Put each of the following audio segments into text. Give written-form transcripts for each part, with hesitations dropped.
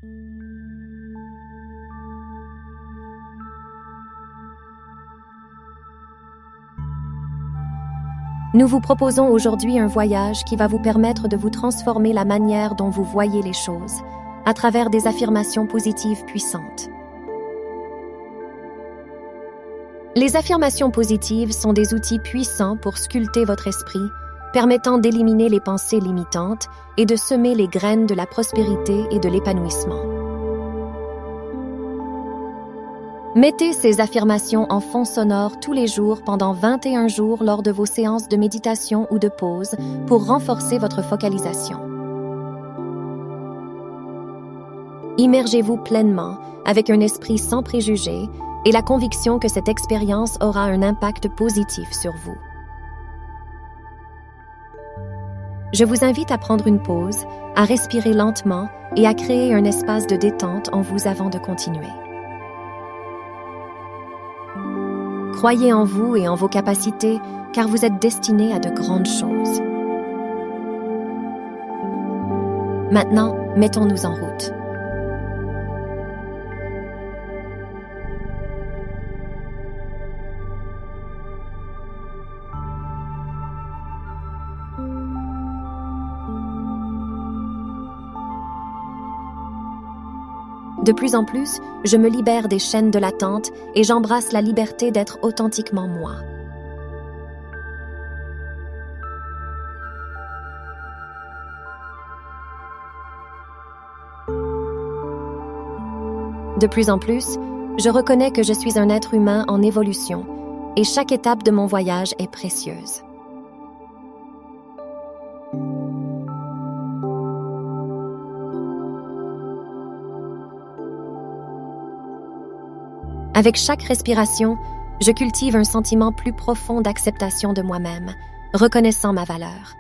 Nous vous proposons aujourd'hui un voyage qui va vous permettre de vous transformer la manière dont vous voyez les choses, à travers des affirmations positives puissantes. Les affirmations positives sont des outils puissants pour sculpter votre esprit, permettant d'éliminer les pensées limitantes et de semer les graines de la prospérité et de l'épanouissement. Mettez ces affirmations en fond sonore tous les jours pendant 21 jours lors de vos séances de méditation ou de pause pour renforcer votre focalisation. Immergez-vous pleinement avec un esprit sans préjugés et la conviction que cette expérience aura un impact positif sur vous. Je vous invite à prendre une pause, à respirer lentement et à créer un espace de détente en vous avant de continuer. Croyez en vous et en vos capacités, car vous êtes destiné à de grandes choses. Maintenant, mettons-nous en route. De plus en plus, je me libère des chaînes de l'attente et j'embrasse la liberté d'être authentiquement moi. De plus en plus, je reconnais que je suis un être humain en évolution et chaque étape de mon voyage est précieuse. Avec chaque respiration, je cultive un sentiment plus profond d'acceptation de moi-même, reconnaissant ma valeur.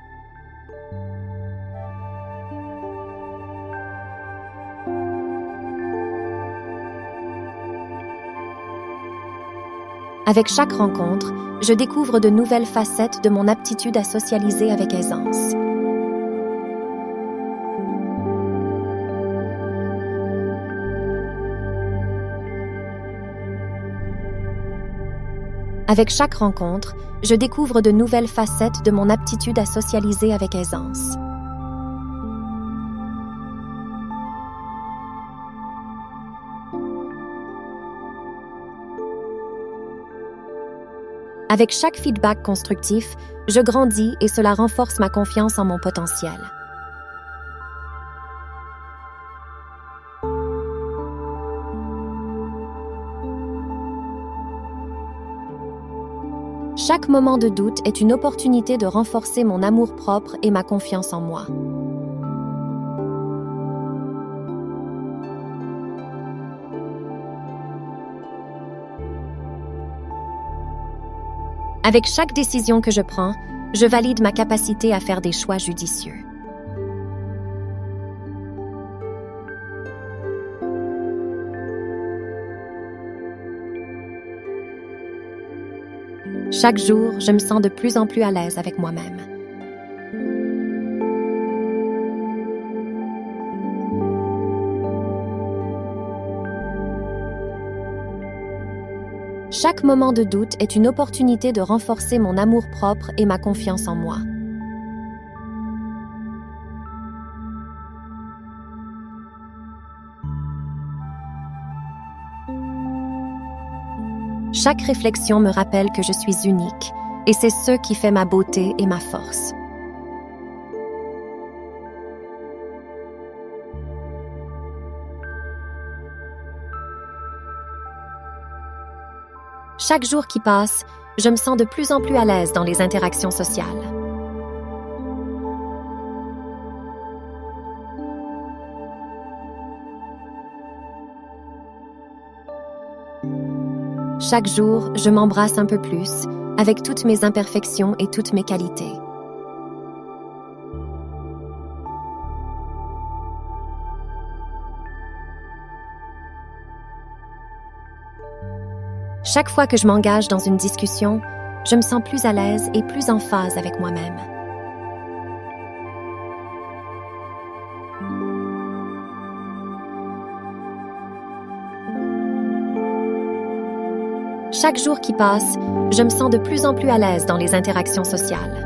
Avec chaque rencontre, je découvre de nouvelles facettes de mon aptitude à socialiser avec aisance. Avec chaque rencontre, je découvre de nouvelles facettes de mon aptitude à socialiser avec aisance. Avec chaque feedback constructif, je grandis et cela renforce ma confiance en mon potentiel. Chaque moment de doute est une opportunité de renforcer mon amour-propre et ma confiance en moi. Avec chaque décision que je prends, je valide ma capacité à faire des choix judicieux. Chaque jour, je me sens de plus en plus à l'aise avec moi-même. Chaque moment de doute est une opportunité de renforcer mon amour-propre et ma confiance en moi. Chaque réflexion me rappelle que je suis unique, et c'est ce qui fait ma beauté et ma force. Chaque jour qui passe, je me sens de plus en plus à l'aise dans les interactions sociales. Chaque jour, je m'embrasse un peu plus, avec toutes mes imperfections et toutes mes qualités. Chaque fois que je m'engage dans une discussion, je me sens plus à l'aise et plus en phase avec moi-même. Chaque jour qui passe, je me sens de plus en plus à l'aise dans les interactions sociales.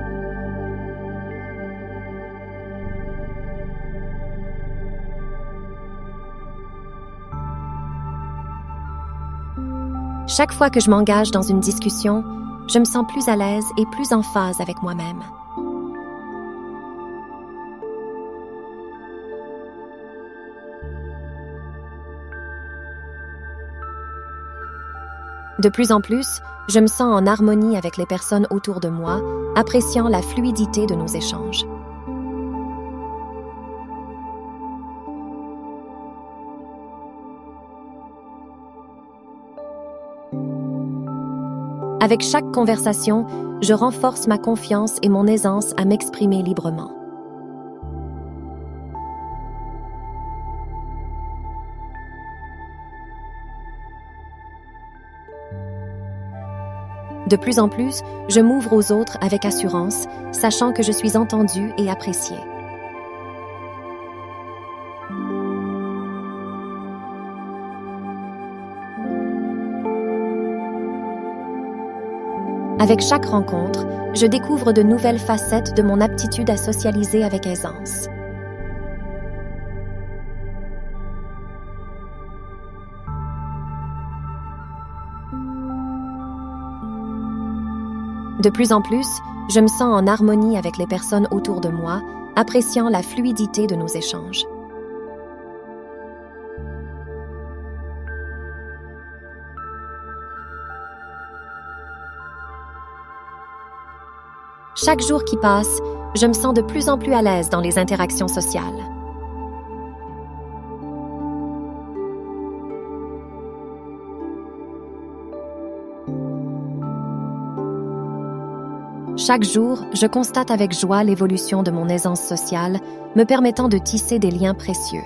Chaque fois que je m'engage dans une discussion, je me sens plus à l'aise et plus en phase avec moi-même. De plus en plus, je me sens en harmonie avec les personnes autour de moi, appréciant la fluidité de nos échanges. Avec chaque conversation, je renforce ma confiance et mon aisance à m'exprimer librement. De plus en plus, je m'ouvre aux autres avec assurance, sachant que je suis entendue et appréciée. Avec chaque rencontre, je découvre de nouvelles facettes de mon aptitude à socialiser avec aisance. De plus en plus, je me sens en harmonie avec les personnes autour de moi, appréciant la fluidité de nos échanges. Chaque jour qui passe, je me sens de plus en plus à l'aise dans les interactions sociales. Chaque jour, je constate avec joie l'évolution de mon aisance sociale, me permettant de tisser des liens précieux.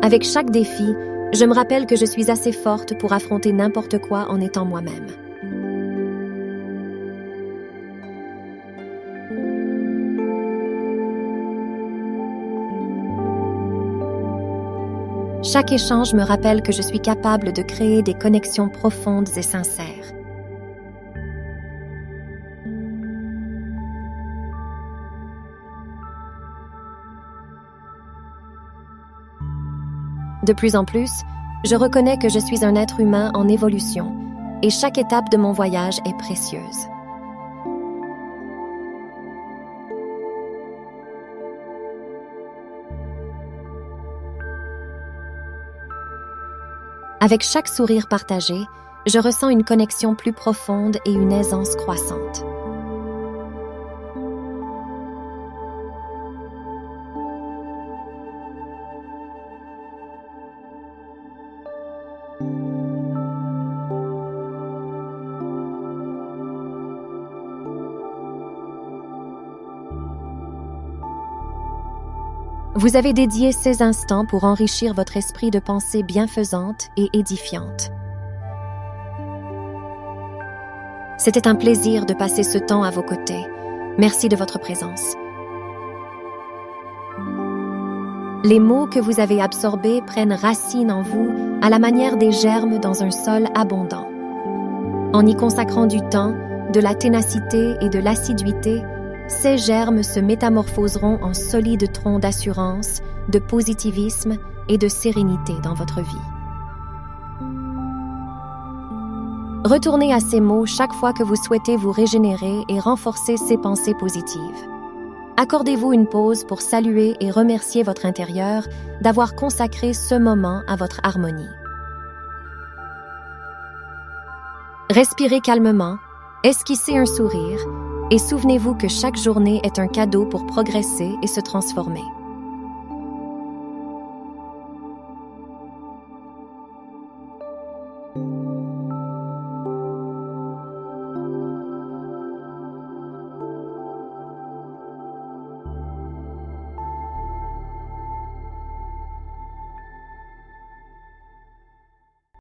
Avec chaque défi, je me rappelle que je suis assez forte pour affronter n'importe quoi en étant moi-même. Chaque échange me rappelle que je suis capable de créer des connexions profondes et sincères. De plus en plus, je reconnais que je suis un être humain en évolution et chaque étape de mon voyage est précieuse. Avec chaque sourire partagé, je ressens une connexion plus profonde et une aisance croissante. Vous avez dédié ces instants pour enrichir votre esprit de pensées bienfaisantes et édifiantes. C'était un plaisir de passer ce temps à vos côtés. Merci de votre présence. Les mots que vous avez absorbés prennent racine en vous à la manière des germes dans un sol abondant. En y consacrant du temps, de la ténacité et de l'assiduité, ces germes se métamorphoseront en solides troncs d'assurance, de positivisme et de sérénité dans votre vie. Retournez à ces mots chaque fois que vous souhaitez vous régénérer et renforcer ces pensées positives. Accordez-vous une pause pour saluer et remercier votre intérieur d'avoir consacré ce moment à votre harmonie. Respirez calmement, esquissez un sourire et souvenez-vous que chaque journée est un cadeau pour progresser et se transformer.